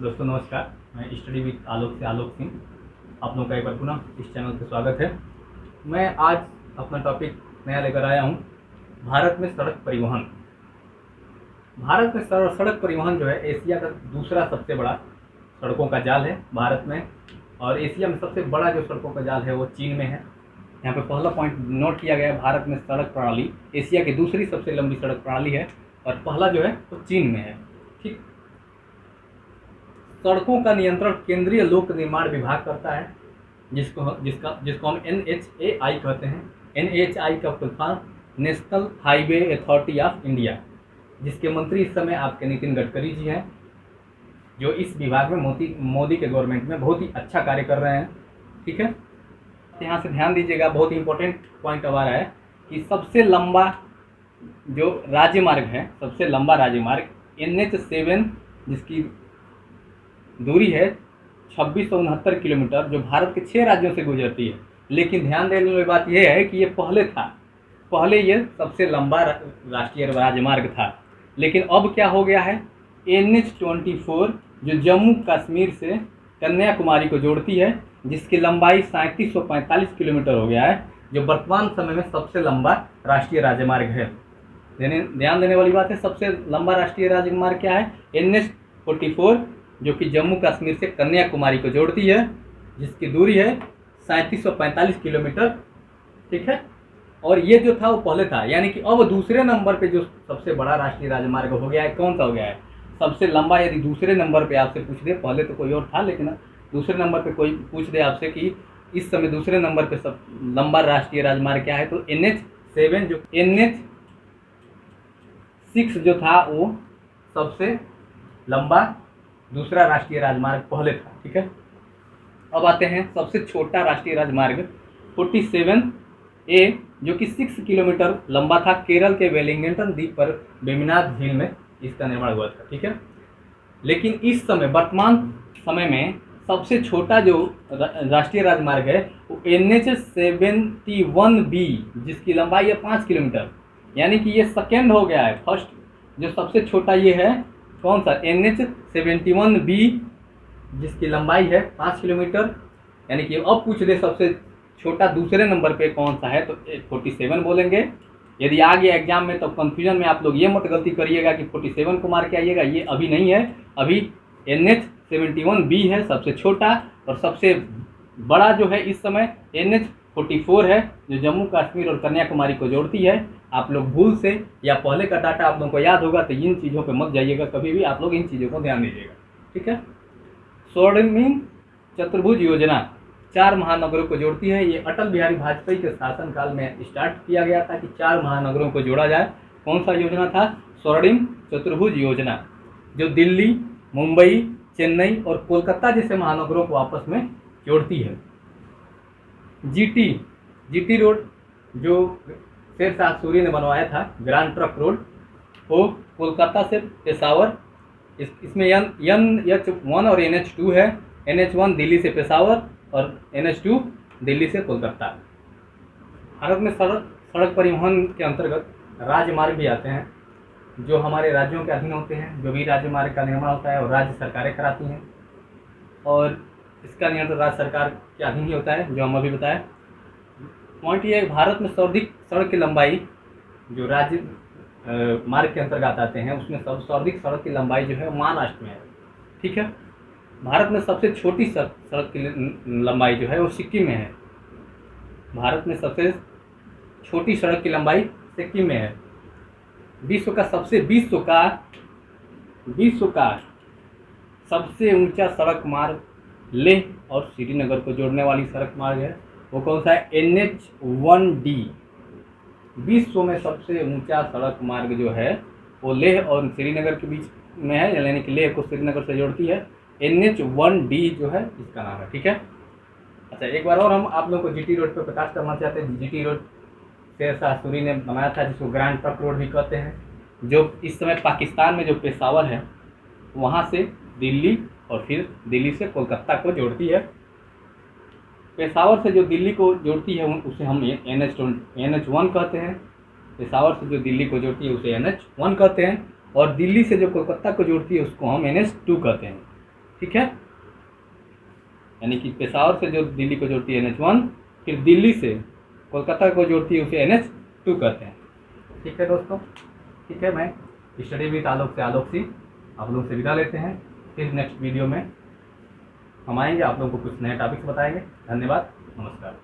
दोस्तों नमस्कार, मैं स्टडी विद आलोक से आलोक सिंह। आप लोगों का एक बार पुनः इस चैनल पर स्वागत है। मैं आज अपना टॉपिक नया लेकर आया हूँ, भारत में सड़क परिवहन। भारत में सड़क परिवहन जो है एशिया का दूसरा सबसे बड़ा सड़कों का जाल है भारत में, और एशिया में सबसे बड़ा जो सड़कों का जाल है वो चीन में है। यहाँ पे पहला पॉइंट नोट किया गया है, भारत में सड़क प्रणाली एशिया की दूसरी सबसे लंबी सड़क प्रणाली है और पहला जो है वो चीन में है। ठीक, सड़कों का नियंत्रण केंद्रीय लोक निर्माण विभाग करता है, जिसको हम NHAI कहते हैं। NHAI का full form national highway authority of India, जिसके मंत्री इस समय आपके नितिन गडकरी जी हैं, जो इस विभाग में मोदी के गवर्नमेंट में बहुत ही अच्छा कार्य कर रहे हैं। ठीक है, यहाँ से ध्यान दीजिएगा, बहुत ही इंपॉर्टेंट पॉइंट अब आ रहा है कि सबसे लंबा जो राज्यमार्ग है, सबसे लंबा राज्यमार्ग NH7, जिसकी दूरी है 2669 किलोमीटर, जो भारत के 6 राज्यों से गुजरती है। लेकिन ध्यान देने वाली बात यह है कि ये पहले ये सबसे लंबा राष्ट्रीय राजमार्ग था, लेकिन अब क्या हो गया है, NH24 जो जम्मू कश्मीर से कन्याकुमारी को जोड़ती है, जिसकी लंबाई 3745 किलोमीटर हो गया है, जो वर्तमान समय में सबसे लंबा राष्ट्रीय राजमार्ग है। ध्यान देने वाली बात है, सबसे लंबा राष्ट्रीय राजमार्ग क्या है, NH44, जो कि जम्मू कश्मीर से कन्याकुमारी को जोड़ती है, जिसकी दूरी है 3745 किलोमीटर। ठीक है, और ये जो था वो पहले था, यानी कि अब दूसरे नंबर पे जो सबसे बड़ा राष्ट्रीय राजमार्ग हो गया है, कौन सा हो गया है सबसे लंबा। यदि दूसरे नंबर पे आपसे पूछ दे, पहले तो कोई और था, लेकिन दूसरे नंबर पे कोई पूछ दे आपसे कि इस समय दूसरे नंबर पे सब लंबा राष्ट्रीय राजमार्ग क्या है, तो NH7 जो NH6 जो था वो सबसे लंबा दूसरा राष्ट्रीय राजमार्ग पहले था। ठीक है, अब आते हैं सबसे छोटा राष्ट्रीय राजमार्ग 47A, जो कि 6 किलोमीटर लंबा था। केरल के वेलिंगटन द्वीप पर वेमिनाथ झील में इसका निर्माण हुआ था। ठीक है, लेकिन इस समय वर्तमान समय में सबसे छोटा जो राष्ट्रीय राजमार्ग है वो NH71B, जिसकी लंबाई है 5 किलोमीटर, यानी कि ये सेकेंड हो गया है। फर्स्ट जो सबसे छोटा ये है कौन सा, NH71B, जिसकी लंबाई है 5 किलोमीटर, यानी कि अब पूछ दे सबसे छोटा दूसरे नंबर पे कौन सा है, तो 47 बोलेंगे। यदि आ गया एग्जाम में तो कंफ्यूजन में आप लोग ये मत गलती करिएगा कि 47 को मार के आइएगा, ये अभी नहीं है, अभी NH71B है सबसे छोटा, और सबसे बड़ा जो है इस समय NH44 है, जो जम्मू कश्मीर और कन्याकुमारी को जोड़ती है। आप लोग भूल से या पहले का डाटा आप लोगों को याद होगा, तो इन चीज़ों पे मत जाइएगा कभी भी, आप लोग इन चीज़ों को ध्यान दीजिएगा। ठीक है, स्वर्णिम चतुर्भुज योजना 4 महानगरों को जोड़ती है। ये अटल बिहारी वाजपेयी के शासनकाल में स्टार्ट किया गया था कि 4 महानगरों को जोड़ा जाए। कौन सा योजना था, स्वर्णिम चतुर्भुज योजना, जो दिल्ली, मुंबई, चेन्नई और कोलकाता जैसे महानगरों को आपस में जोड़ती है। GT रोड जो शेरशाह सूरी ने बनवाया था, ग्रैंड ट्रंक रोड, वो कोलकाता से पेशावर, इसमें NH1 और NH2 है। NH1 दिल्ली से पेशावर और NH2 दिल्ली से कोलकाता। भारत में सड़क परिवहन के अंतर्गत राजमार्ग भी आते हैं, जो हमारे राज्यों के अधीन होते हैं। जो भी राजमार्ग का निर्माण होता है और राज्य सरकारें कराती हैं, और इसका नियंत्रण राज्य सरकार के अधीन ही होता है, जो हम अभी बताएं। पॉइंट ये है, भारत में सर्वाधिक सड़क की लंबाई जो राज्य मार्ग के अंतर्गत आते हैं, उसमें सर्वाधिक सड़क की लंबाई जो है महाराष्ट्र में है। ठीक है, भारत में सबसे छोटी सड़क की लंबाई जो है वो सिक्किम में है। भारत में सबसे छोटी सड़क की लंबाई सिक्किम में है। विश्व का सबसे ऊंचा सड़क मार्ग लेह और श्रीनगर को जोड़ने वाली सड़क मार्ग है, वो कौन सा है, NH1D। विश्व में सबसे ऊंचा सड़क मार्ग जो है वो लेह और श्रीनगर के बीच में है, यानी कि लेह को श्रीनगर से जोड़ती है। NH1D जो है इसका नाम है। ठीक है, अच्छा एक बार और हम आप लोगों को GT रोड पर प्रकाश करना चाहते हैं। GT रोड शेरशाह सूरी ने बनाया था, जिसको ग्रैंड ट्रंक रोड भी कहते हैं, जो इस समय पाकिस्तान में जो पेशावर है वहाँ से दिल्ली और फिर दिल्ली से कोलकाता को जोड़ती है। पेशावर से जो दिल्ली को जोड़ती है उसे हम NH1 कहते हैं। पेशावर से जो दिल्ली को जोड़ती है उसे NH1 कहते हैं, और दिल्ली से जो कोलकाता को जोड़ती है उसको हम NH2 कहते हैं। ठीक है, यानी कि पेशावर से जो दिल्ली को जोड़ती है NH1, फिर दिल्ली से कोलकाता को जोड़ती है उसे NH2 कहते हैं। ठीक है दोस्तों, ठीक है, मैं स्टडी विद आलोक से आलोक सिंह आप लोगों से विदा लेते हैं। फिर नेक्स्ट वीडियो में हम आएंगे, आप लोगों को कुछ नए टॉपिक्स बताएंगे। धन्यवाद, नमस्कार।